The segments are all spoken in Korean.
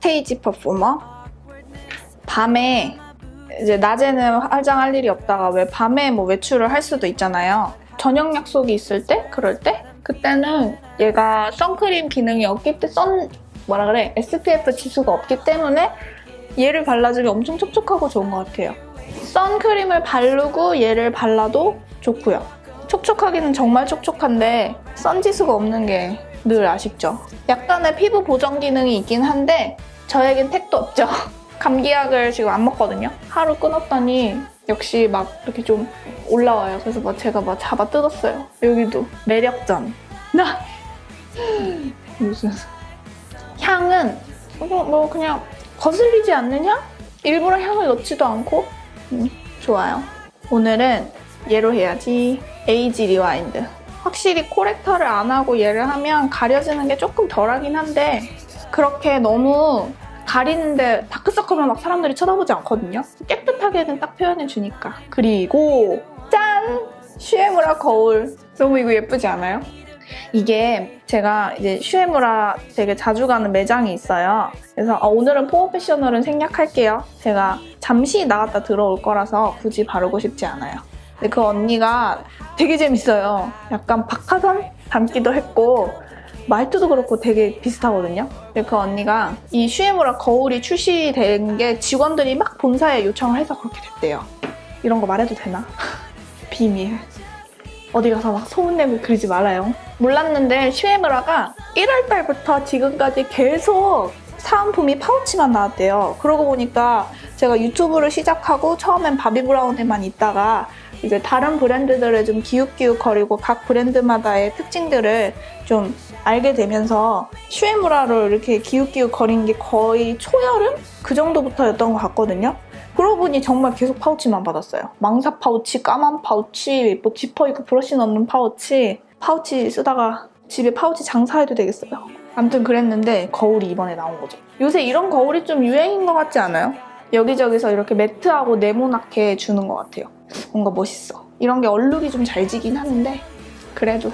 스테이지 퍼포머. 밤에 이제 낮에는 화장할 일이 없다가 왜 밤에 뭐 외출을 할 수도 있잖아요. 저녁 약속이 있을 때? 그럴 때? 그때는 얘가 선크림 기능이 없기 때문에 SPF 지수가 없기 때문에 얘를 발라주면 엄청 촉촉하고 좋은 것 같아요. 선크림을 바르고 얘를 발라도 좋고요. 촉촉하기는 정말 촉촉한데 선 지수가 없는 게 늘 아쉽죠. 약간의 피부 보정 기능이 있긴 한데 저에겐 택도 없죠. 감기약을 지금 안 먹거든요. 하루 끊었더니 역시 막 이렇게 좀 올라와요. 그래서 막 제가 막 잡아 뜯었어요. 여기도 매력전. 나 무슨 향은 뭐 그냥 거슬리지 않는 향? 일부러 향을 넣지도 않고 좋아요. 오늘은 얘로 해야지. 에이지 리와인드. 확실히 코렉터를 안 하고 얘를 하면 가려지는 게 조금 덜하긴 한데 그렇게 너무 가리는데 다크서클만 막 사람들이 쳐다보지 않거든요. 깨끗하게는 딱 표현해주니까. 그리고 짠! 슈에무라 거울. 너무 이거 예쁘지 않아요? 이게 제가 이제 슈에무라 되게 자주 가는 매장이 있어요. 그래서 오늘은 포어페셔널은 생략할게요. 제가 잠시 나갔다 들어올 거라서 굳이 바르고 싶지 않아요. 근데 그 언니가 되게 재밌어요. 약간 박하선 닮기도 했고 말투도 그렇고 되게 비슷하거든요. 근데 그 언니가 이 슈에무라 거울이 출시된 게 직원들이 막 본사에 요청을 해서 그렇게 됐대요. 이런 거 말해도 되나? 비밀. 어디 가서 막 소문내고 그러지 말아요. 몰랐는데 슈에무라가 1월 달부터 지금까지 계속 사은품이 파우치만 나왔대요. 그러고 보니까 제가 유튜브를 시작하고 처음엔 바비브라운에만 있다가 이제 다른 브랜드들을 좀 기웃기웃거리고 각 브랜드마다의 특징들을 좀 알게 되면서 슈에무라를 이렇게 기웃기웃거린 게 거의 초여름? 그 정도부터였던 것 같거든요. 그러고 보니 정말 계속 파우치만 받았어요. 망사 파우치, 까만 파우치, 뭐 지퍼 있고 브러쉬 넣는 파우치 쓰다가 집에 파우치 장사해도 되겠어요. 아무튼 그랬는데 거울이 이번에 나온 거죠. 요새 이런 거울이 좀 유행인 것 같지 않아요? 여기저기서 이렇게 매트하고 네모나게 주는 것 같아요. 뭔가 멋있어. 이런 게 얼룩이 좀 잘 지긴 하는데 그래도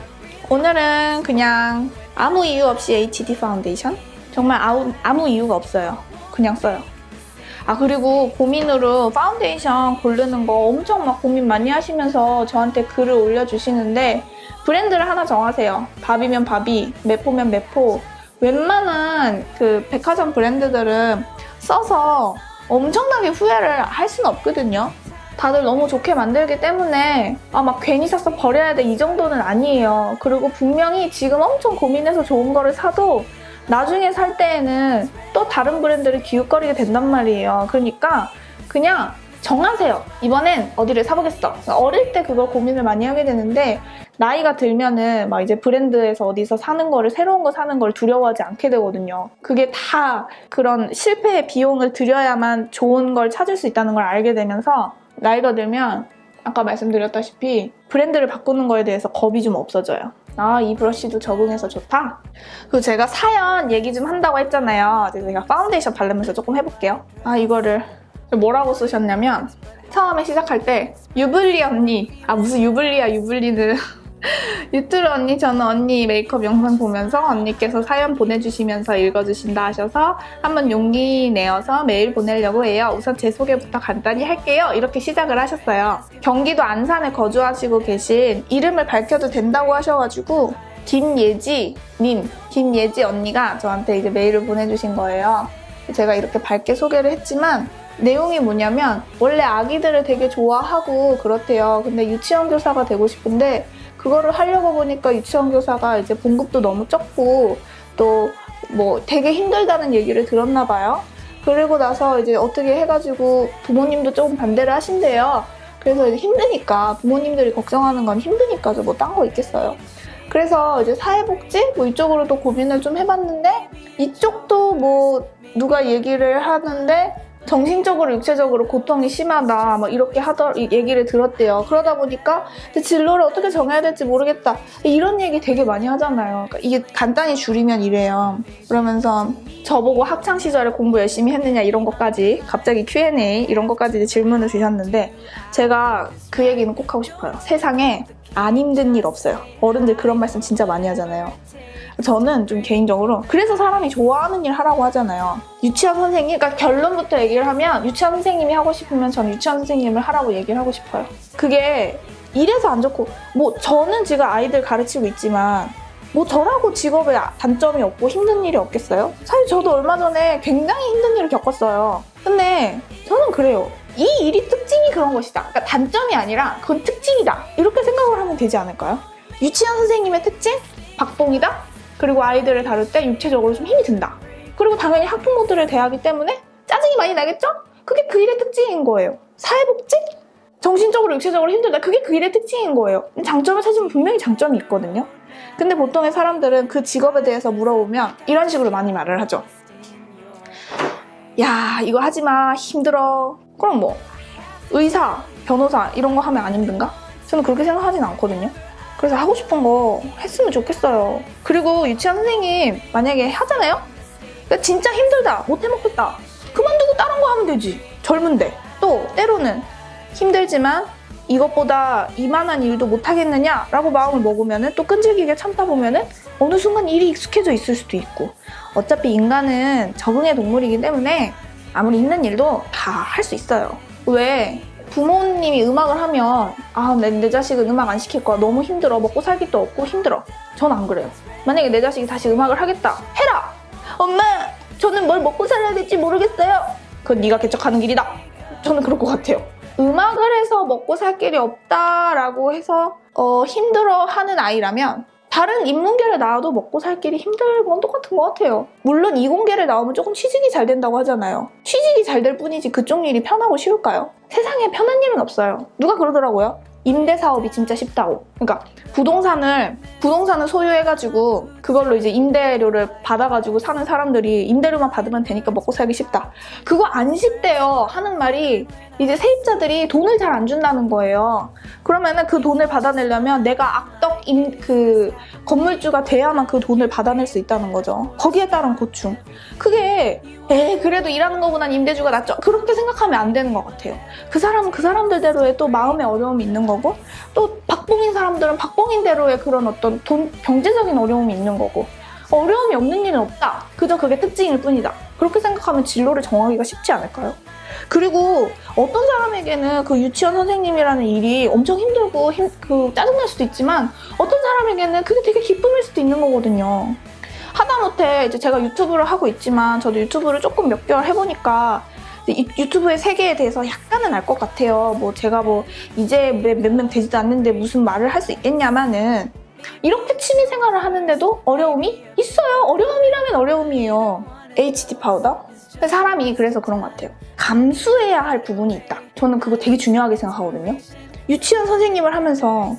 오늘은 그냥 아무 이유 없이 HD 파운데이션? 정말 아무 이유가 없어요. 그냥 써요. 그리고 고민으로 파운데이션 고르는 거 엄청 막 고민 많이 하시면서 저한테 글을 올려주시는데 브랜드를 하나 정하세요. 바비면 바비, 메포면 메포. 웬만한 그 백화점 브랜드들은 써서 엄청나게 후회를 할 수는 없거든요. 다들 너무 좋게 만들기 때문에 막 괜히 사서 버려야 돼 이 정도는 아니에요. 그리고 분명히 지금 엄청 고민해서 좋은 거를 사도 나중에 살 때에는 또 다른 브랜드를 기웃거리게 된단 말이에요. 그러니까 그냥 정하세요. 이번엔 어디를 사보겠어. 어릴 때 그걸 고민을 많이 하게 되는데 나이가 들면은 막 이제 브랜드에서 어디서 사는 거를 새로운 거 사는 걸 두려워하지 않게 되거든요. 그게 다 그런 실패의 비용을 들여야만 좋은 걸 찾을 수 있다는 걸 알게 되면서 나이가 들면 아까 말씀드렸다시피 브랜드를 바꾸는 거에 대해서 겁이 좀 없어져요. 이 브러쉬도 적응해서 좋다? 그리고 제가 사연 얘기 좀 한다고 했잖아요. 제가 파운데이션 바르면서 조금 해볼게요. 이거를 뭐라고 쓰셨냐면 처음에 시작할 때 유블리 언니 무슨 유블리야 유블리는 유튜브 언니 저는 언니 메이크업 영상 보면서 언니께서 사연 보내주시면서 읽어주신다 하셔서 한번 용기 내어서 메일 보내려고 해요. 우선 제 소개부터 간단히 할게요. 이렇게 시작을 하셨어요. 경기도 안산에 거주하시고 계신 이름을 밝혀도 된다고 하셔가지고 김예지 언니가 저한테 이제 메일을 보내주신 거예요. 제가 이렇게 밝게 소개를 했지만 내용이 뭐냐면 원래 아기들을 되게 좋아하고 그렇대요. 근데 유치원 교사가 되고 싶은데 그거를 하려고 보니까 유치원 교사가 이제 봉급도 너무 적고 또 뭐 되게 힘들다는 얘기를 들었나 봐요. 그리고 나서 이제 어떻게 해가지고 부모님도 조금 반대를 하신대요. 그래서 이제 힘드니까 부모님들이 걱정하는 건 힘드니까 뭐 딴 거 있겠어요. 그래서 이제 사회복지 뭐 이쪽으로도 고민을 좀 해봤는데 이쪽도 뭐 누가 얘기를 하는데 정신적으로 육체적으로 고통이 심하다 막 이렇게 얘기를 들었대요. 그러다 보니까 진로를 어떻게 정해야 될지 모르겠다 이런 얘기 되게 많이 하잖아요. 그러니까 이게 간단히 줄이면 이래요. 그러면서 저보고 학창시절에 공부 열심히 했느냐 이런 것까지 갑자기 Q&A 이런 것까지 질문을 주셨는데 제가 그 얘기는 꼭 하고 싶어요. 세상에 안 힘든 일 없어요. 어른들 그런 말씀 진짜 많이 하잖아요. 저는 좀 개인적으로 그래서 사람이 좋아하는 일 하라고 하잖아요. 유치원 선생님, 그러니까 결론부터 얘기를 하면 유치원 선생님이 하고 싶으면 저는 유치원 선생님을 하라고 얘기를 하고 싶어요. 그게 이래서 안 좋고 뭐 저는 지금 아이들 가르치고 있지만 뭐 저라고 직업에 단점이 없고 힘든 일이 없겠어요? 사실 저도 얼마 전에 굉장히 힘든 일을 겪었어요. 근데 저는 그래요. 이 일이 특징이 그런 것이다. 그러니까 단점이 아니라 그건 특징이다. 이렇게 생각을 하면 되지 않을까요? 유치원 선생님의 특징? 박봉이다. 그리고 아이들을 다룰 때 육체적으로 좀 힘이 든다. 그리고 당연히 학부모들을 대하기 때문에 짜증이 많이 나겠죠? 그게 그 일의 특징인 거예요. 사회복지? 정신적으로 육체적으로 힘들다. 그게 그 일의 특징인 거예요. 장점을 찾으면 분명히 장점이 있거든요. 근데 보통의 사람들은 그 직업에 대해서 물어보면 이런 식으로 많이 말을 하죠. 야, 이거 하지마. 힘들어. 그럼 뭐 의사, 변호사 이런 거 하면 안 힘든가? 저는 그렇게 생각하진 않거든요. 그래서 하고 싶은 거 했으면 좋겠어요. 그리고 유치원 선생님 만약에 하잖아요? 그러니까 진짜 힘들다, 못 해먹겠다. 그만두고 다른 거 하면 되지. 젊은데. 또 때로는 힘들지만 이것보다 이만한 일도 못 하겠느냐라고 마음을 먹으면은 또 끈질기게 참다 보면은 어느 순간 일이 익숙해져 있을 수도 있고, 어차피 인간은 적응의 동물이기 때문에 아무리 힘든 일도 다 할 수 있어요. 왜 부모님이 음악을 하면 내 자식은 음악 안 시킬 거야. 너무 힘들어. 먹고 살기도 없고 힘들어. 전 안 그래요. 만약에 내 자식이 다시 음악을 하겠다. 해라! 엄마! 저는 뭘 먹고 살아야 될지 모르겠어요. 그건 네가 개척하는 길이다. 저는 그럴 것 같아요. 음악을 해서 먹고 살 길이 없다라고 해서 힘들어하는 아이라면 다른 인문계를 나와도 먹고 살 길이 힘든 건 똑같은 것 같아요. 물론 이공계를 나오면 조금 취직이 잘 된다고 하잖아요. 취직이 잘 될 뿐이지 그쪽 일이 편하고 쉬울까요? 세상에 편한 일은 없어요. 누가 그러더라고요. 임대 사업이 진짜 쉽다고. 그러니까 부동산을 소유해가지고 그걸로 이제 임대료를 받아가지고 사는 사람들이 임대료만 받으면 되니까 먹고 살기 쉽다. 그거 안 쉽대요. 하는 말이 이제 세입자들이 돈을 잘 안 준다는 거예요. 그러면은 그 돈을 받아내려면 내가 악덕 그 건물주가 돼야만 그 돈을 받아낼 수 있다는 거죠. 거기에 따른 고충. 그게 그래도 일하는 거보단 임대주가 낫죠. 그렇게 생각하면 안 되는 것 같아요. 그 사람은 그 사람들대로의 또 마음의 어려움이 있는 거고, 또 박봉인 사람들은 박봉인대로의 그런 어떤 경제적인 어려움이 있는 거고, 어려움이 없는 일은 없다. 그저 그게 특징일 뿐이다. 그렇게 생각하면 진로를 정하기가 쉽지 않을까요? 그리고 어떤 사람에게는 그 유치원 선생님이라는 일이 엄청 힘들고 짜증날 수도 있지만 어떤 사람에게는 그게 되게 기쁨일 수도 있는 거거든요. 하다못해 이제 제가 유튜브를 하고 있지만 저도 유튜브를 조금 몇 개월 해보니까 유튜브의 세계에 대해서 약간은 알 것 같아요. 뭐 제가 뭐 이제 몇 명 되지도 않는데 무슨 말을 할 수 있겠냐마는, 이렇게 취미 생활을 하는데도 어려움이 있어요. 어려움이라면 어려움이에요. HD 파우더? 사람이 그래서 그런 것 같아요. 감수해야 할 부분이 있다. 저는 그거 되게 중요하게 생각하거든요. 유치원 선생님을 하면서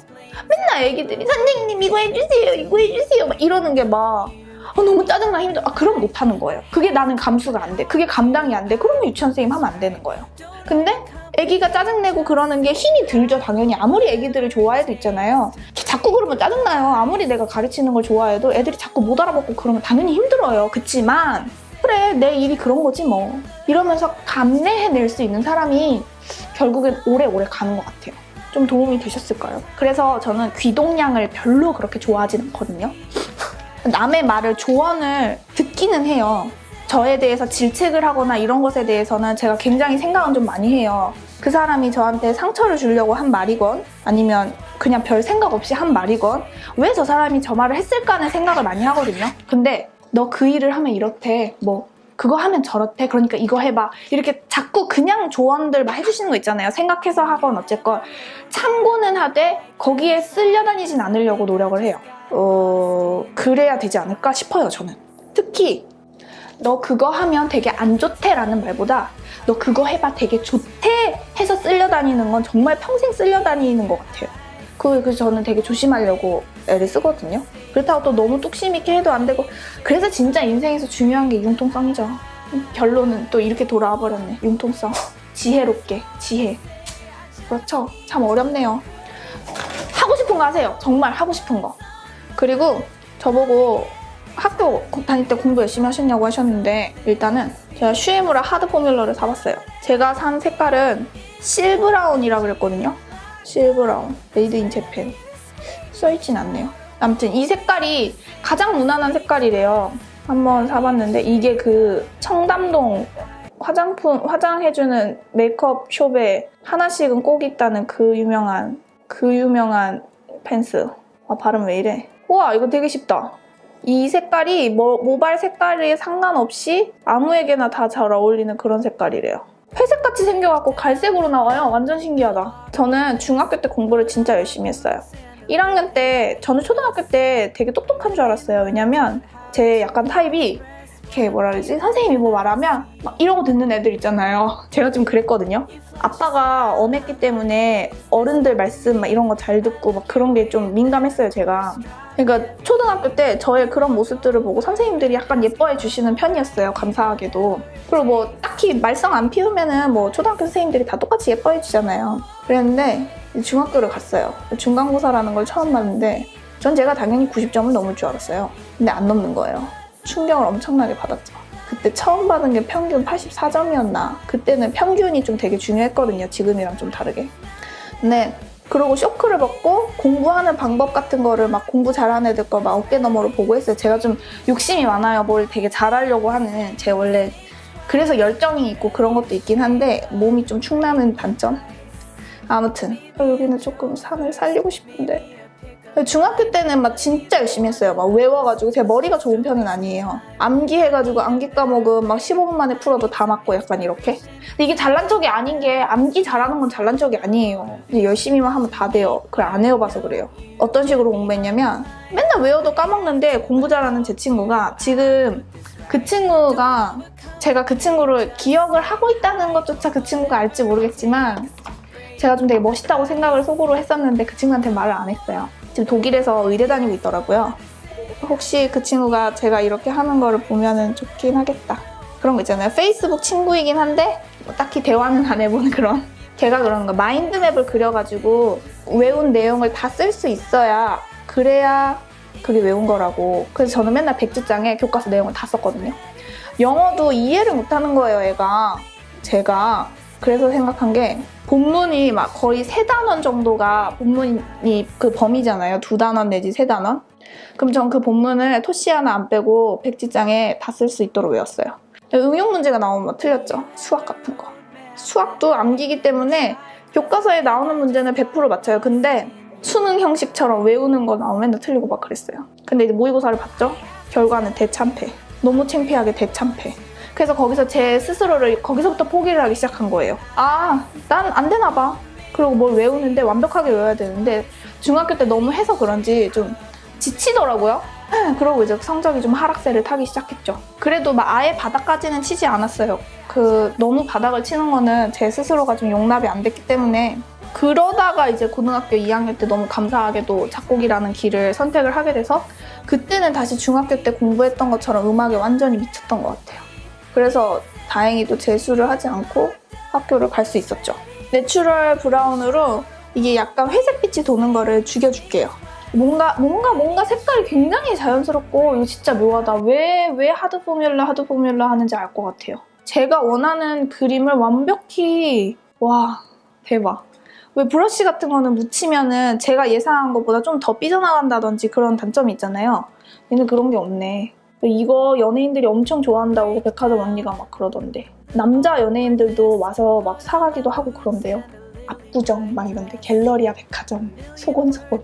맨날 애기들이 선생님 이거 해주세요, 이거 해주세요 막 이러는 게 막 너무 짜증나 힘들어. 그럼 못하는 거예요. 그게 나는 감수가 안 돼. 그게 감당이 안 돼. 그러면 유치원 선생님 하면 안 되는 거예요. 근데 애기가 짜증내고 그러는 게 힘이 들죠. 당연히 아무리 애기들을 좋아해도 있잖아요. 자꾸 그러면 짜증나요. 아무리 내가 가르치는 걸 좋아해도 애들이 자꾸 못 알아먹고 그러면 당연히 힘들어요. 그치만 그래, 내 일이 그런 거지 뭐. 이러면서 감내해낼 수 있는 사람이 결국엔 오래오래 가는 것 같아요. 좀 도움이 되셨을까요? 그래서 저는 귀동냥을 별로 그렇게 좋아하진 않거든요. 남의 말을 조언을 듣기는 해요. 저에 대해서 질책을 하거나 이런 것에 대해서는 제가 굉장히 생각은 좀 많이 해요. 그 사람이 저한테 상처를 주려고 한 말이건 아니면 그냥 별 생각 없이 한 말이건 왜 저 사람이 저 말을 했을까 하는 생각을 많이 하거든요. 근데 너 그 일을 하면 이렇대, 뭐 그거 하면 저렇대, 그러니까 이거 해봐, 이렇게 자꾸 그냥 조언들 막 해주시는 거 있잖아요. 생각해서 하건 어쨌건 참고는 하되 거기에 쓸려다니진 않으려고 노력을 해요. 그래야 되지 않을까 싶어요. 저는 특히 너 그거 하면 되게 안 좋대 라는 말보다 너 그거 해봐 되게 좋대 해서 쓸려다니는 건 정말 평생 쓸려다니는 것 같아요. 그래서 저는 되게 조심하려고 애를 쓰거든요. 그렇다고 또 너무 뚝심 있게 해도 안 되고, 그래서 진짜 인생에서 중요한 게 융통성이죠. 결론은 또 이렇게 돌아와 버렸네. 융통성. 지혜롭게. 지혜. 그렇죠. 참 어렵네요. 하고 싶은 거 하세요. 정말 하고 싶은 거. 그리고 저보고 학교 다닐 때 공부 열심히 하셨냐고 하셨는데, 일단은 제가 슈에무라 하드 포뮬러를 사봤어요. 제가 산 색깔은 실브라운이라 그랬거든요. 실브라운, 메이드 인 재팬. 써있진 않네요. 아무튼 이 색깔이 가장 무난한 색깔이래요. 한번 사봤는데 이게 그 청담동 화장해주는 메이크업 숍에 하나씩은 꼭 있다는 그 유명한 펜슬. 아, 발음 왜 이래? 우와, 이거 되게 쉽다. 이 색깔이 모발 색깔에 상관없이 아무에게나 다 잘 어울리는 그런 색깔이래요. 회색같이 생겨갖고 갈색으로 나와요. 완전 신기하다. 저는 중학교 때 공부를 진짜 열심히 했어요. 1학년 때, 저는 초등학교 때 되게 똑똑한 줄 알았어요. 왜냐면 제 약간 타입이 이렇게 뭐라 그러지? 선생님이 뭐 말하면 막 이러고 듣는 애들 있잖아요. 제가 좀 그랬거든요. 아빠가 엄했기 때문에 어른들 말씀 막 이런 거 잘 듣고 막 그런 게 좀 민감했어요, 제가. 그러니까 초등학교 때 저의 그런 모습들을 보고 선생님들이 약간 예뻐해 주시는 편이었어요, 감사하게도. 그리고 뭐 딱히 말썽 안 피우면은 뭐 초등학교 선생님들이 다 똑같이 예뻐해 주잖아요. 그랬는데 중학교를 갔어요. 중간고사라는 걸 처음 봤는데 전 제가 당연히 90점을 넘을 줄 알았어요. 근데 안 넘는 거예요. 충격을 엄청나게 받았죠. 그때 처음 받은 게 평균 84점이었나? 그때는 평균이 좀 되게 중요했거든요. 지금이랑 좀 다르게. 근데 그러고 쇼크를 받고 공부하는 방법 같은 거를 막 공부 잘하는 애들 거 막 어깨너머로 보고 했어요. 제가 좀 욕심이 많아요. 뭘 되게 잘하려고 하는. 제 원래 그래서 열정이 있고 그런 것도 있긴 한데 몸이 좀 축나는 단점? 아무튼 여기는 조금 산을 살리고 싶은데 중학교 때는 막 진짜 열심히 했어요. 막 외워가지고 제 머리가 좋은 편은 아니에요. 암기해가지고 암기 과목은 막 15분 만에 풀어도 다 맞고 약간 이렇게. 근데 이게 잘난 척이 아닌 게 암기 잘하는 건 잘난 척이 아니에요. 열심히만 하면 다 돼요. 그걸 안 해봐서 그래요. 어떤 식으로 공부했냐면 맨날 외워도 까먹는데 공부 잘하는 제 친구가 지금 그 친구가 제가 그 친구를 기억을 하고 있다는 것조차 그 친구가 알지 모르겠지만 제가 좀 되게 멋있다고 생각을 속으로 했었는데 그 친구한테 말을 안 했어요. 지금 독일에서 의대 다니고 있더라고요. 혹시 그 친구가 제가 이렇게 하는 거를 보면은 좋긴 하겠다. 그런 거 있잖아요. 페이스북 친구이긴 한데 뭐 딱히 대화는 안 해본 그런. 걔가 그런 거 마인드맵을 그려가지고 외운 내용을 다 쓸 수 있어야 그래야 그게 외운 거라고. 그래서 저는 맨날 백지장에 교과서 내용을 다 썼거든요. 영어도 이해를 못하는 거예요, 애가. 제가. 그래서 생각한 게 본문이 막 거의 3단원 정도가 본문이 그 범위잖아요. 2단원 내지 3단원. 그럼 전 그 본문을 토시 하나 안 빼고 백지장에 다 쓸 수 있도록 외웠어요. 응용 문제가 나오면 막 틀렸죠. 수학 같은 거. 수학도 암기기 때문에 교과서에 나오는 문제는 100% 맞춰요. 근데 수능 형식처럼 외우는 거 나오면 맨날 틀리고 막 그랬어요. 근데 이제 모의고사를 봤죠. 결과는 대참패. 너무 창피하게 대참패. 그래서 거기서 제 스스로를 거기서부터 포기를 하기 시작한 거예요. 아, 난 안 되나 봐. 그리고 뭘 외우는데 완벽하게 외워야 되는데 중학교 때 너무 해서 그런지 좀 지치더라고요. 그러고 이제 성적이 좀 하락세를 타기 시작했죠. 그래도 막 아예 바닥까지는 치지 않았어요. 너무 바닥을 치는 거는 제 스스로가 좀 용납이 안 됐기 때문에. 그러다가 이제 고등학교 2학년 때 너무 감사하게도 작곡이라는 길을 선택을 하게 돼서 그때는 다시 중학교 때 공부했던 것처럼 음악에 완전히 미쳤던 것 같아요. 그래서 다행히도 재수를 하지 않고 학교를 갈 수 있었죠. 내추럴 브라운으로 이게 약간 회색빛이 도는 거를 죽여줄게요. 뭔가 색깔이 굉장히 자연스럽고 이거 진짜 묘하다. 왜 하드 포뮬라 하는지 알 것 같아요. 제가 원하는 그림을 완벽히 와 대박. 왜 브러쉬 같은 거는 묻히면은 제가 예상한 것보다 좀 더 삐져나간다든지 그런 단점이 있잖아요. 얘는 그런 게 없네. 이거 연예인들이 엄청 좋아한다고 백화점 언니가 막 그러던데. 남자 연예인들도 와서 막 사가기도 하고 그런데요. 압구정 막 이런데 갤러리아 백화점 소곤소곤.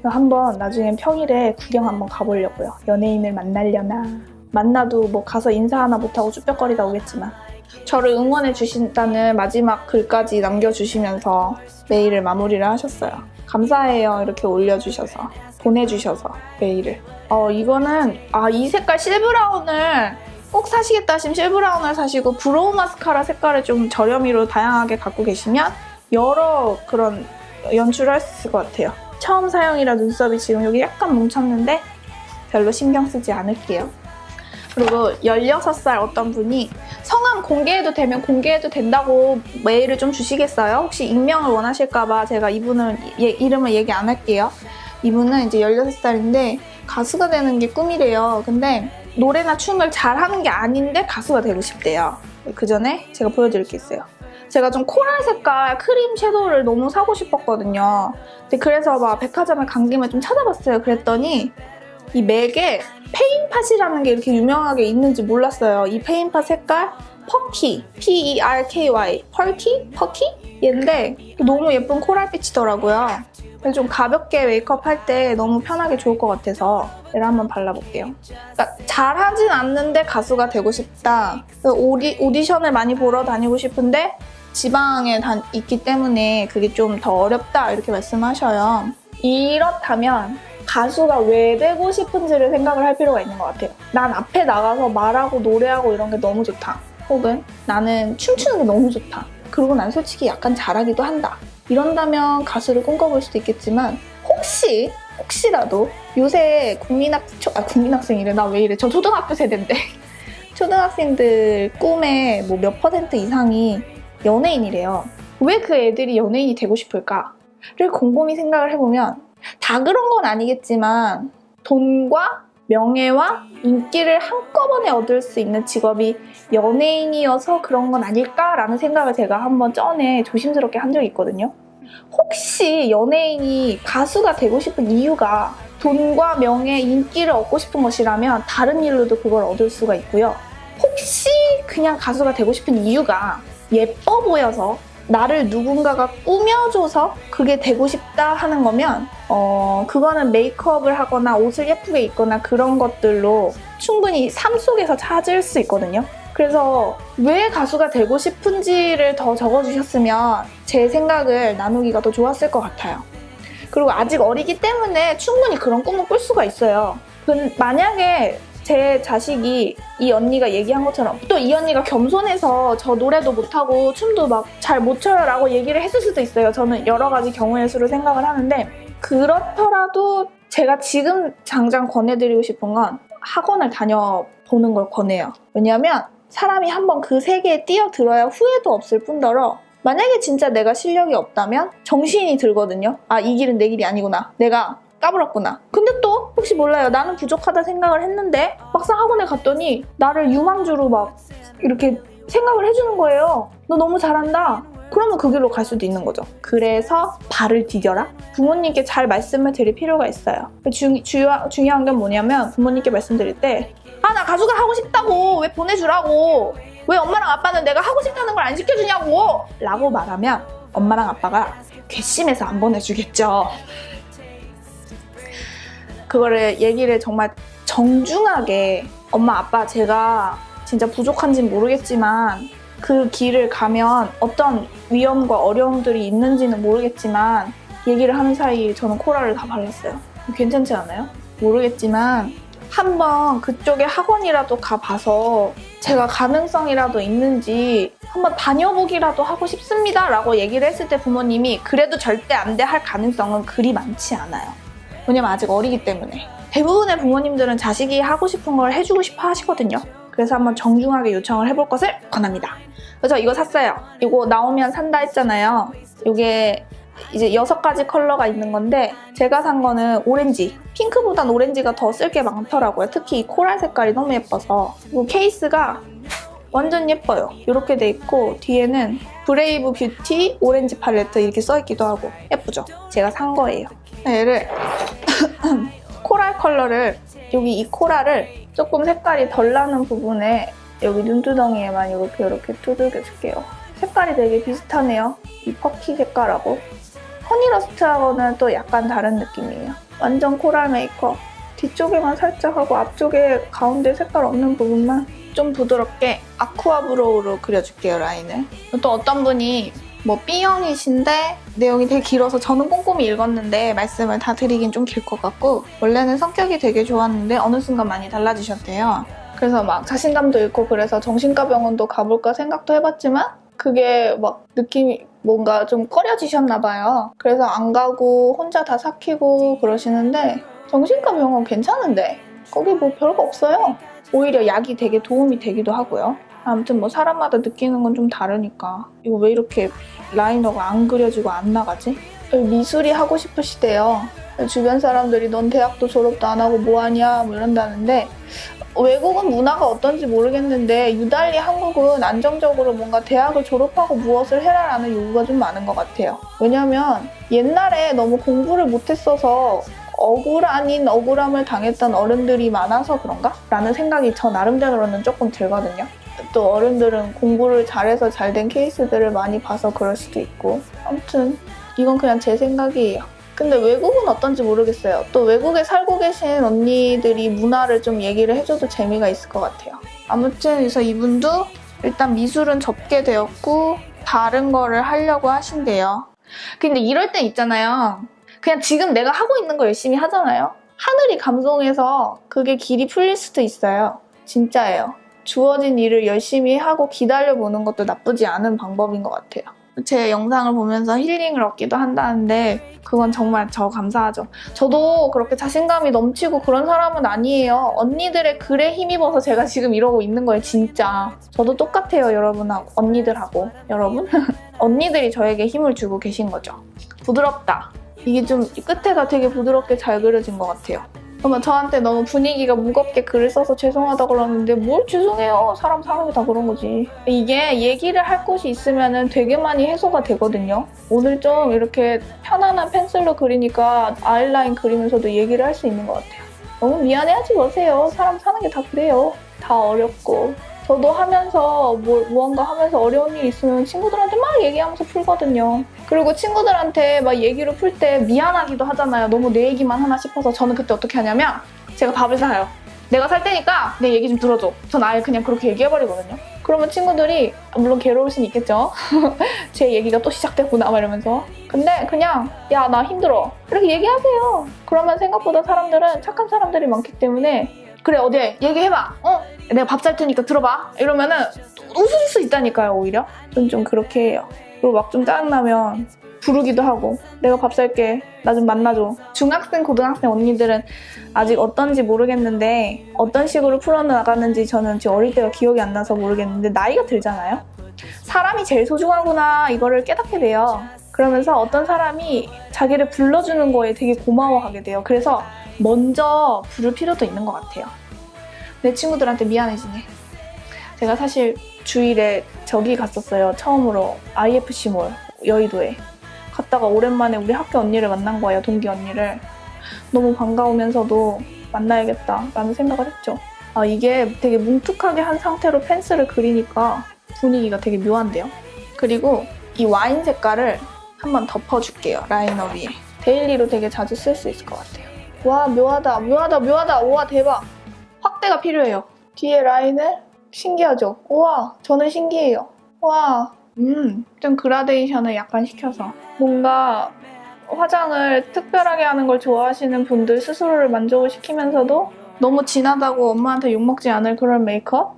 한번 나중엔 평일에 구경 한번 가보려고요. 연예인을 만나려나. 만나도 뭐 가서 인사 하나 못하고 쭈뼛거리다 오겠지만. 저를 응원해 주신다는 마지막 글까지 남겨주시면서 메일을 마무리를 하셨어요. 감사해요. 이렇게 올려주셔서 보내주셔서 메일을. 이거는 이 색깔 실브라운을 꼭 사시겠다 하시면 실브라운을 사시고 브로우 마스카라 색깔을 좀 저렴이로 다양하게 갖고 계시면 여러 그런 연출을 할 수 있을 것 같아요. 처음 사용이라 눈썹이 지금 여기 약간 뭉쳤는데 별로 신경 쓰지 않을게요. 그리고 16살 어떤 분이 성함 공개해도 되면 공개해도 된다고 메일을 좀 주시겠어요? 혹시 익명을 원하실까봐 제가 이분은 이름을 얘기 안 할게요. 이분은 이제 16살인데 가수가 되는 게 꿈이래요. 근데 노래나 춤을 잘하는 게 아닌데 가수가 되고 싶대요. 그 전에 제가 보여드릴 게 있어요. 제가 좀 코랄 색깔 크림 섀도우를 너무 사고 싶었거든요. 근데 그래서 막 백화점에 간 김에 좀 찾아봤어요. 그랬더니 이 맥에 페인팟이라는 게 이렇게 유명하게 있는지 몰랐어요. 이 페인팟 색깔 퍼키, P-E-R-K-Y, 퍼키? 얘인데 너무 예쁜 코랄빛이더라고요. 그래서 좀 가볍게 메이크업 할 때 너무 편하게 좋을 것 같아서 얘를 한번 발라볼게요. 그러니까 잘하진 않는데 가수가 되고 싶다. 오디션을 많이 보러 다니고 싶은데 지방에 있기 때문에 그게 좀 더 어렵다 이렇게 말씀하셔요. 이렇다면 가수가 왜 되고 싶은지를 생각을 할 필요가 있는 것 같아요. 난 앞에 나가서 말하고 노래하고 이런 게 너무 좋다. 혹은 나는 춤추는 게 너무 좋다. 그리고 난 솔직히 약간 잘하기도 한다. 이런다면 가수를 꿈꿔볼 수도 있겠지만 혹시라도 요새 국민학생이래. 나 왜 이래. 저 초등학교 세대인데. 초등학생들 꿈의 뭐 몇 % 이상이 연예인이래요. 왜 그 애들이 연예인이 되고 싶을까를 곰곰이 생각을 해보면 다 그런 건 아니겠지만 돈과 명예와 인기를 한꺼번에 얻을 수 있는 직업이 연예인이어서 그런 건 아닐까라는 생각을 제가 한번 전에 조심스럽게 한 적이 있거든요. 혹시 연예인이 가수가 되고 싶은 이유가 돈과 명예, 인기를 얻고 싶은 것이라면 다른 일로도 그걸 얻을 수가 있고요. 혹시 그냥 가수가 되고 싶은 이유가 예뻐 보여서 나를 누군가가 꾸며줘서 그게 되고 싶다 하는 거면 그거는 메이크업을 하거나 옷을 예쁘게 입거나 그런 것들로 충분히 삶 속에서 찾을 수 있거든요. 그래서 왜 가수가 되고 싶은지를 더 적어주셨으면 제 생각을 나누기가 더 좋았을 것 같아요. 그리고 아직 어리기 때문에 충분히 그런 꿈을 꿀 수가 있어요. 만약에 제 자식이 이 언니가 얘기한 것처럼 또 이 언니가 겸손해서 저 노래도 못하고 춤도 막 잘 못 춰요 라고 얘기를 했을 수도 있어요. 저는 여러 가지 경우의 수를 생각을 하는데 그렇더라도 제가 지금 당장 권해드리고 싶은 건 학원을 다녀보는 걸 권해요. 왜냐하면 사람이 한번 그 세계에 뛰어들어야 후회도 없을 뿐더러 만약에 진짜 내가 실력이 없다면 정신이 들거든요. 아, 이 길은 내 길이 아니구나. 내가 까불었구나. 근데 또 혹시 몰라요. 나는 부족하다 생각을 했는데 막상 학원에 갔더니 나를 유망주로 막 이렇게 생각을 해주는 거예요. 너 너무 잘한다. 그러면 그 길로 갈 수도 있는 거죠. 그래서 발을 디뎌라. 부모님께 잘 말씀을 드릴 필요가 있어요. 중요한 게 뭐냐면 부모님께 말씀드릴 때 나 가수가 하고 싶다고 왜 보내주라고 왜 엄마랑 아빠는 내가 하고 싶다는 걸 안 시켜주냐고 라고 말하면 엄마랑 아빠가 괘씸해서 안 보내주겠죠. 그거를 얘기를 정말 정중하게 엄마 아빠 제가 진짜 부족한지는 모르겠지만 그 길을 가면 어떤 위험과 어려움들이 있는지는 모르겠지만 얘기를 하는 사이 저는 코랄을 다 발랐어요. 괜찮지 않아요? 모르겠지만 한번 그쪽에 학원이라도 가봐서 제가 가능성이라도 있는지 한번 다녀보기라도 하고 싶습니다 라고 얘기를 했을 때 부모님이 그래도 절대 안 돼 할 가능성은 그리 많지 않아요. 왜냐면 아직 어리기 때문에. 대부분의 부모님들은 자식이 하고 싶은 걸 해주고 싶어 하시거든요. 그래서 한번 정중하게 요청을 해볼 것을 권합니다. 그래서 이거 샀어요. 이거 나오면 산다 했잖아요. 이게 이제 6가지 컬러가 있는 건데 제가 산 거는 오렌지. 핑크보단 오렌지가 더 쓸 게 많더라고요. 특히 이 코랄 색깔이 너무 예뻐서. 그리고 케이스가 완전 예뻐요. 이렇게 돼 있고 뒤에는 브레이브 뷰티 오렌지 팔레트 이렇게 써있기도 하고 예쁘죠? 제가 산 거예요. 얘를 코랄 컬러를 여기 이 코랄을 조금 색깔이 덜 나는 부분에 여기 눈두덩이에만 이렇게 두들겨 줄게요. 색깔이 되게 비슷하네요. 이 퍼키 색깔하고 허니러스트하고는 또 약간 다른 느낌이에요. 완전 코랄 메이크업. 뒤쪽에만 살짝 하고 앞쪽에 가운데 색깔 없는 부분만 좀 부드럽게 아쿠아 브로우로 그려줄게요, 라인을. 또 어떤 분이 뭐 B형이신데 내용이 되게 길어서 저는 꼼꼼히 읽었는데 말씀을 다 드리긴 좀 길 것 같고 원래는 성격이 되게 좋았는데 어느 순간 많이 달라지셨대요. 그래서 막 자신감도 잃고 그래서 정신과 병원도 가볼까 생각도 해봤지만 그게 막 느낌이 뭔가 좀 꺼려지셨나 봐요. 그래서 안 가고 혼자 다 삭히고 그러시는데 정신과 병원 괜찮은데 거기 뭐 별거 없어요. 오히려 약이 되게 도움이 되기도 하고요. 아무튼 뭐 사람마다 느끼는 건 좀 다르니까. 이거 왜 이렇게 라이너가 안 그려지고 안 나가지? 미술이 하고 싶으시대요. 주변 사람들이 넌 대학도 졸업도 안 하고 뭐하냐 뭐 이런다는데 외국은 문화가 어떤지 모르겠는데 유달리 한국은 안정적으로 뭔가 대학을 졸업하고 무엇을 해라라는 요구가 좀 많은 것 같아요. 왜냐면 옛날에 너무 공부를 못했어서 억울 아닌 억울함을 당했던 어른들이 많아서 그런가? 라는 생각이 저 나름대로는 조금 들거든요. 또 어른들은 공부를 잘해서 잘 된 케이스들을 많이 봐서 그럴 수도 있고. 아무튼 이건 그냥 제 생각이에요. 근데 외국은 어떤지 모르겠어요. 또 외국에 살고 계신 언니들이 문화를 좀 얘기를 해줘도 재미가 있을 것 같아요. 아무튼 그래서 이분도 일단 미술은 접게 되었고 다른 거를 하려고 하신대요. 근데 이럴 때 있잖아요. 그냥 지금 내가 하고 있는 거 열심히 하잖아요. 하늘이 감동해서 그게 길이 풀릴 수도 있어요. 진짜예요. 주어진 일을 열심히 하고 기다려보는 것도 나쁘지 않은 방법인 것 같아요. 제 영상을 보면서 힐링을 얻기도 한다는데 그건 정말 저 감사하죠. 저도 그렇게 자신감이 넘치고 그런 사람은 아니에요. 언니들의 글에 힘입어서 제가 지금 이러고 있는 거예요, 진짜. 저도 똑같아요, 여러분하고. 언니들하고. 여러분? 언니들이 저에게 힘을 주고 계신 거죠. 부드럽다. 이게 좀 끝에가 되게 부드럽게 잘 그려진 것 같아요. 그러면 저한테 너무 분위기가 무겁게 글을 써서 죄송하다고 그러는데 뭘 죄송해요. 사람이 다 그런 거지. 이게 얘기를 할 곳이 있으면 되게 많이 해소가 되거든요. 오늘 좀 이렇게 편안한 펜슬로 그리니까 아이라인 그리면서도 얘기를 할 수 있는 것 같아요. 너무 미안해하지 마세요. 사람 사는 게 다 그래요. 다 어렵고. 저도 하면서 무언가 하면서 어려운 일 있으면 친구들한테 막 얘기하면서 풀거든요. 그리고 친구들한테 막 얘기를 풀 때 미안하기도 하잖아요. 너무 내 얘기만 하나 싶어서 저는 그때 어떻게 하냐면 제가 밥을 사요. 내가 살 테니까 내 얘기 좀 들어줘. 전 아예 그냥 그렇게 얘기해버리거든요. 그러면 친구들이 물론 괴로울 수는 있겠죠. 제 얘기가 또 시작됐구나 막 이러면서. 근데 그냥 야 나 힘들어 이렇게 얘기하세요. 그러면 생각보다 사람들은 착한 사람들이 많기 때문에 그래 어디 얘기해봐. 내가 밥 살 테니까 들어봐. 이러면은 웃을 수 있다니까요. 오히려 전 좀 그렇게 해요. 그리고 막 좀 짜증나면 부르기도 하고 내가 밥 살게. 나 좀 만나줘. 중학생, 고등학생 언니들은 아직 어떤지 모르겠는데 어떤 식으로 풀어나가는지 저는 지금 어릴 때가 기억이 안 나서 모르겠는데 나이가 들잖아요. 사람이 제일 소중하구나 이거를 깨닫게 돼요. 그러면서 어떤 사람이 자기를 불러주는 거에 되게 고마워하게 돼요. 그래서 먼저 부를 필요도 있는 것 같아요. 내 친구들한테 미안해지네. 제가 사실 주일에 저기 갔었어요. 처음으로 IFC몰 여의도에. 갔다가 오랜만에 우리 학교 언니를 만난 거예요. 동기 언니를. 너무 반가우면서도 만나야겠다라는 생각을 했죠. 아, 이게 되게 뭉툭하게 한 상태로 펜슬을 그리니까 분위기가 되게 묘한데요. 그리고 이 와인 색깔을 한번 덮어줄게요. 라이너 위에. 데일리로 되게 자주 쓸 수 있을 것 같아요. 와, 묘하다. 우와, 대박. 확대가 필요해요. 뒤에 라인을 신기하죠? 우와, 저는 신기해요. 와, 좀 그라데이션을 약간 시켜서 뭔가 화장을 특별하게 하는 걸 좋아하시는 분들 스스로를 만족을 시키면서도 너무 진하다고 엄마한테 욕먹지 않을 그런 메이크업?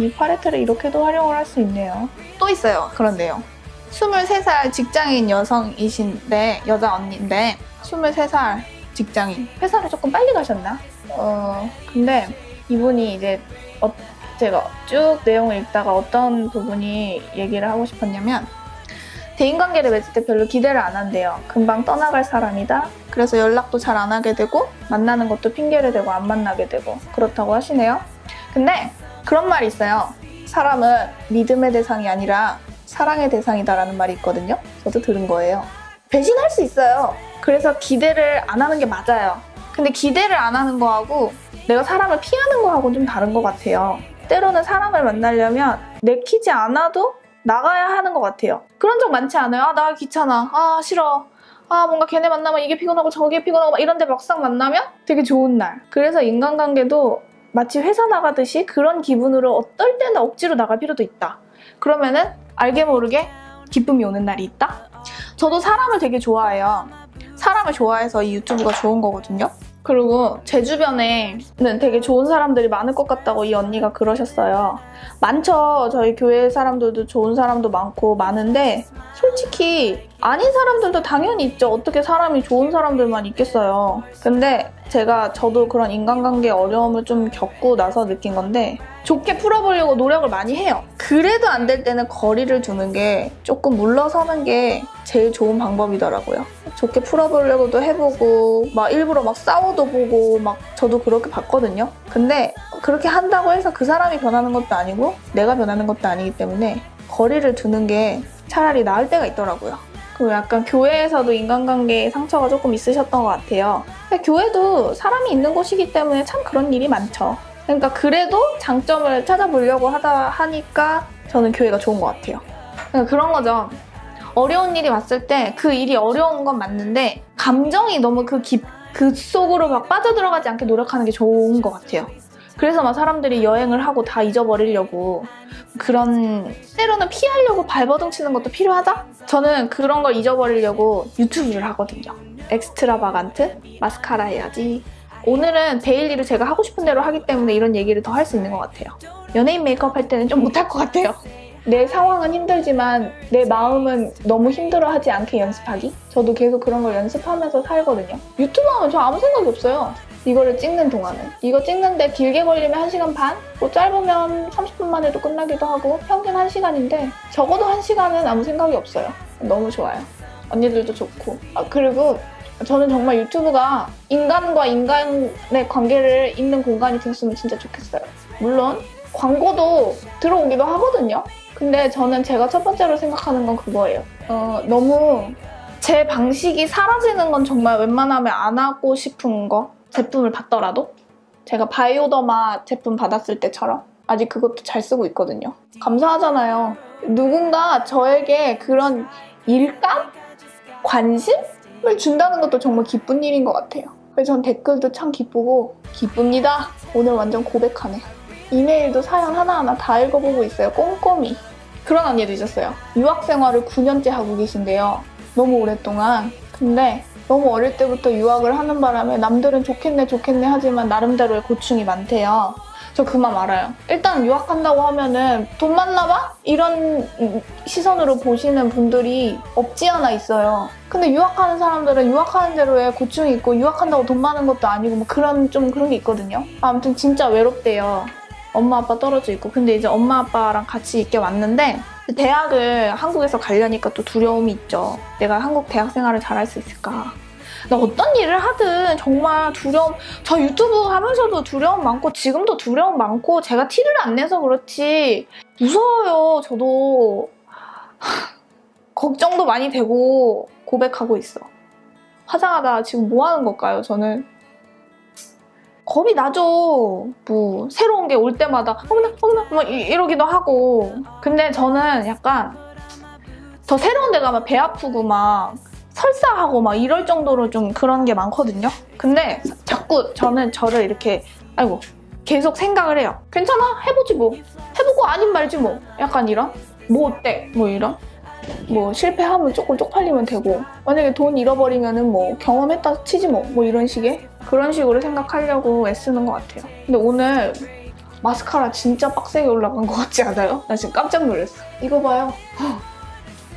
이 팔레트를 이렇게도 활용을 할 수 있네요. 또 있어요. 그런데요. 23살 직장인 여성이신데 여자 언니인데 23살 직장인. 회사를 조금 빨리 가셨나? 근데 이분이 이제 제가 쭉 내용을 읽다가 어떤 부분이 얘기를 하고 싶었냐면 대인관계를 맺을 때 별로 기대를 안 한대요. 금방 떠나갈 사람이다. 그래서 연락도 잘 안 하게 되고 만나는 것도 핑계를 대고 안 만나게 되고 그렇다고 하시네요. 근데 그런 말이 있어요. 사람은 믿음의 대상이 아니라 사랑의 대상이다라는 말이 있거든요. 저도 들은 거예요. 배신할 수 있어요. 그래서 기대를 안 하는 게 맞아요. 근데 기대를 안 하는 거하고 내가 사람을 피하는 거하고는 좀 다른 것 같아요. 때로는 사람을 만나려면 내키지 않아도 나가야 하는 것 같아요. 그런 적 많지 않아요? 아, 나 귀찮아. 아, 싫어. 아, 뭔가 걔네 만나면 이게 피곤하고 저게 피곤하고 막 이런데 막상 만나면 되게 좋은 날. 그래서 인간관계도 마치 회사 나가듯이 그런 기분으로 어떨 때는 억지로 나갈 필요도 있다. 그러면은 알게 모르게 기쁨이 오는 날이 있다? 저도 사람을 되게 좋아해요. 사람을 좋아해서 이 유튜브가 좋은 거거든요. 그리고 제 주변에는 되게 좋은 사람들이 많을 것 같다고 이 언니가 그러셨어요. 많죠. 저희 교회 사람들도 좋은 사람도 많고 많은데 솔직히 아닌 사람들도 당연히 있죠. 어떻게 사람이 좋은 사람들만 있겠어요. 근데 저도 그런 인간관계 어려움을 좀 겪고 나서 느낀 건데 좋게 풀어보려고 노력을 많이 해요. 그래도 안 될 때는 거리를 두는 게 조금 물러서는 게 제일 좋은 방법이더라고요. 좋게 풀어보려고도 해보고 막 일부러 막 싸워도 보고 막 저도 그렇게 봤거든요. 근데 그렇게 한다고 해서 그 사람이 변하는 것도 아니고 내가 변하는 것도 아니기 때문에 거리를 두는 게 차라리 나을 때가 있더라고요. 그리고 약간 교회에서도 인간관계에 상처가 조금 있으셨던 것 같아요. 근데 교회도 사람이 있는 곳이기 때문에 참 그런 일이 많죠. 그러니까 그래도 장점을 찾아보려고 하니까 저는 교회가 좋은 것 같아요. 그러니까 그런 거죠. 어려운 일이 왔을 때 그 일이 어려운 건 맞는데 감정이 너무 그 속으로 막 빠져들어가지 않게 노력하는 게 좋은 것 같아요. 그래서 막 사람들이 여행을 하고 다 잊어버리려고 그런 때로는 피하려고 발버둥 치는 것도 필요하다? 저는 그런 걸 잊어버리려고 유튜브를 하거든요. 엑스트라바간트? 마스카라 해야지. 오늘은 데일리로 제가 하고 싶은 대로 하기 때문에 이런 얘기를 더 할 수 있는 것 같아요. 연예인 메이크업 할 때는 좀 못할 것 같아요. 내 상황은 힘들지만 내 마음은 너무 힘들어하지 않게 연습하기? 저도 계속 그런 걸 연습하면서 살거든요. 유튜브 하면 저 아무 생각이 없어요. 이거를 찍는 동안은. 이거 찍는데 길게 걸리면 1시간 반? 뭐 짧으면 30분만 해도 끝나기도 하고 평균 1시간인데 적어도 1시간은 아무 생각이 없어요. 너무 좋아요. 언니들도 좋고. 그리고 저는 정말 유튜브가 인간과 인간의 관계를 잇는 공간이 됐으면 진짜 좋겠어요. 물론 광고도 들어오기도 하거든요. 근데 저는 제가 첫 번째로 생각하는 건 그거예요. 너무 제 방식이 사라지는 건 정말 웬만하면 안 하고 싶은 거. 제품을 받더라도 제가 바이오더마 제품 받았을 때처럼 아직 그것도 잘 쓰고 있거든요. 감사하잖아요. 누군가 저에게 그런 일감? 관심을 준다는 것도 정말 기쁜 일인 것 같아요. 그래서 전 댓글도 참 기쁘고 기쁩니다. 오늘 완전 고백하네. 이메일도 사연 하나하나 다 읽어보고 있어요. 꼼꼼히. 그런 언니도 있었어요. 유학 생활을 9년째 하고 계신데요. 너무 오랫동안. 근데 너무 어릴 때부터 유학을 하는 바람에 남들은 좋겠네 하지만 나름대로의 고충이 많대요. 저 그만 알아요. 일단 유학한다고 하면은 돈 많나 봐? 이런 시선으로 보시는 분들이 없지 않아 있어요. 근데 유학하는 사람들은 유학하는 대로의 고충이 있고 유학한다고 돈 많은 것도 아니고 뭐 그런 게 있거든요. 아무튼 진짜 외롭대요. 엄마 아빠 떨어져 있고. 근데 이제 엄마 아빠랑 같이 있게 왔는데 대학을 한국에서 가려니까 또 두려움이 있죠. 내가 한국 대학 생활을 잘할 수 있을까? 나 어떤 일을 하든 정말 두려움, 저 유튜브 하면서도 두려움 많고 지금도 두려움 많고 제가 티를 안 내서 그렇지 무서워요. 저도 걱정도 많이 되고 고백하고 있어. 화장하다 지금 뭐 하는 걸까요? 저는 겁이 나죠. 뭐 새로운 게 올 때마다 어머나 막 이러기도 하고. 근데 저는 약간 더 새로운 데 가면 배 아프고 막 설사하고 막 이럴 정도로 좀 그런 게 많거든요. 근데 자꾸 저는 저를 이렇게 계속 생각을 해요. 괜찮아? 해보지 뭐. 해보고 아닌 말지 뭐. 약간 이런? 뭐 어때? 뭐 이런? 뭐 실패하면 조금 쪽팔리면 되고 만약에 돈 잃어버리면은 뭐 경험했다 치지 뭐. 뭐 이런 식의? 그런 식으로 생각하려고 애쓰는 것 같아요. 근데 오늘 마스카라 진짜 빡세게 올라간 것 같지 않아요? 나 지금 깜짝 놀랐어. 이거 봐요.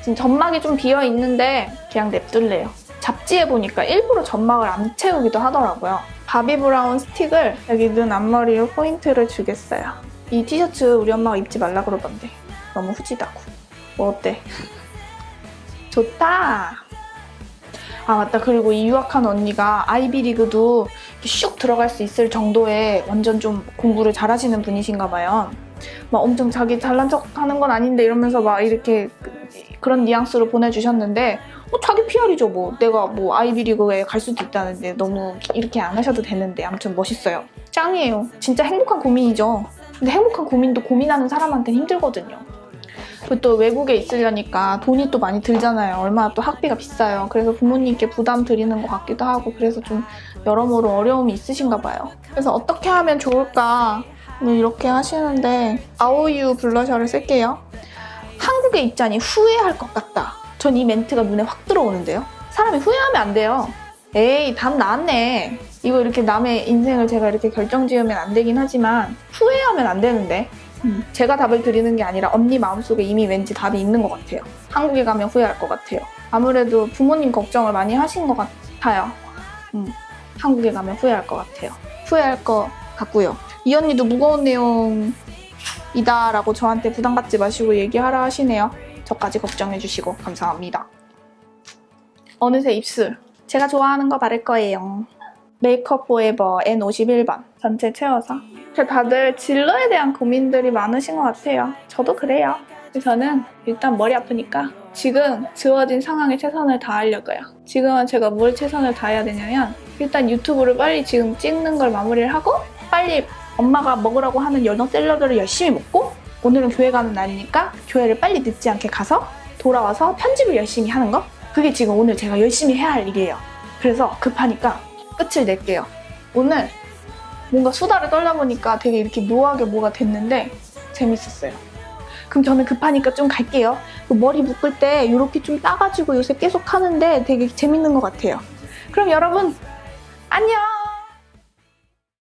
지금 점막이 좀 비어있는데 그냥 냅둘래요. 잡지에 보니까 일부러 점막을 안 채우기도 하더라고요. 바비 브라운 스틱을 여기 눈 앞머리로 포인트를 주겠어요. 이 티셔츠 우리 엄마가 입지 말라 그러던데 너무 후지다고. 뭐 어때? 좋다. 아 맞다. 그리고 이 유학한 언니가 아이비리그도 슉 들어갈 수 있을 정도의 완전 좀 공부를 잘하시는 분이신가 봐요. 막 엄청 자기 잘난 척 하는 건 아닌데 이러면서 막 이렇게 그런 뉘앙스로 보내주셨는데 자기 PR이죠 뭐. 내가 뭐 아이비리그에 갈 수도 있다는데 너무 이렇게 안 하셔도 되는데 아무튼 멋있어요. 짱이에요. 진짜 행복한 고민이죠. 근데 행복한 고민도 고민하는 사람한테는 힘들거든요. 또 외국에 있으려니까 돈이 또 많이 들잖아요. 얼마나 또 학비가 비싸요. 그래서 부모님께 부담 드리는 것 같기도 하고 그래서 좀 여러모로 어려움이 있으신가 봐요. 그래서 어떻게 하면 좋을까 이렇게 하시는데 아오유 블러셔를 쓸게요. 한국에 있자니 후회할 것 같다. 전 이 멘트가 눈에 확 들어오는데요. 사람이 후회하면 안 돼요. 에이 답 나왔네. 이거 이렇게 남의 인생을 제가 이렇게 결정지으면 안 되긴 하지만 후회하면 안 되는데 제가 답을 드리는 게 아니라 언니 마음속에 이미 왠지 답이 있는 것 같아요. 한국에 가면 후회할 것 같아요. 아무래도 부모님 걱정을 많이 하신 것 같아요. 한국에 가면 후회할 것 같아요. 후회할 것 같고요. 이 언니도 무거운 내용이다 라고 저한테 부담 갖지 마시고 얘기하라 하시네요. 저까지 걱정해 주시고 감사합니다. 어느새 입술. 제가 좋아하는 거 바를 거예요. 메이크업 포에버 N51번 전체 채워서. 다들 진로에 대한 고민들이 많으신 것 같아요. 저도 그래요. 저는 일단 머리 아프니까 지금 주어진 상황에 최선을 다하려고요. 지금은 제가 뭘 최선을 다해야 되냐면 일단 유튜브를 빨리 지금 찍는 걸 마무리를 하고 빨리 엄마가 먹으라고 하는 연어 샐러드를 열심히 먹고 오늘은 교회 가는 날이니까 교회를 빨리 늦지 않게 가서 돌아와서 편집을 열심히 하는 거? 그게 지금 오늘 제가 열심히 해야 할 일이에요. 그래서 급하니까 끝을 낼게요. 오늘 뭔가 수다를 떨다 보니까 되게 이렇게 묘하게 뭐가 됐는데 재밌었어요. 그럼 저는 급하니까 좀 갈게요. 머리 묶을 때 이렇게 좀 따가지고 요새 계속 하는데 되게 재밌는 것 같아요. 그럼 여러분 안녕!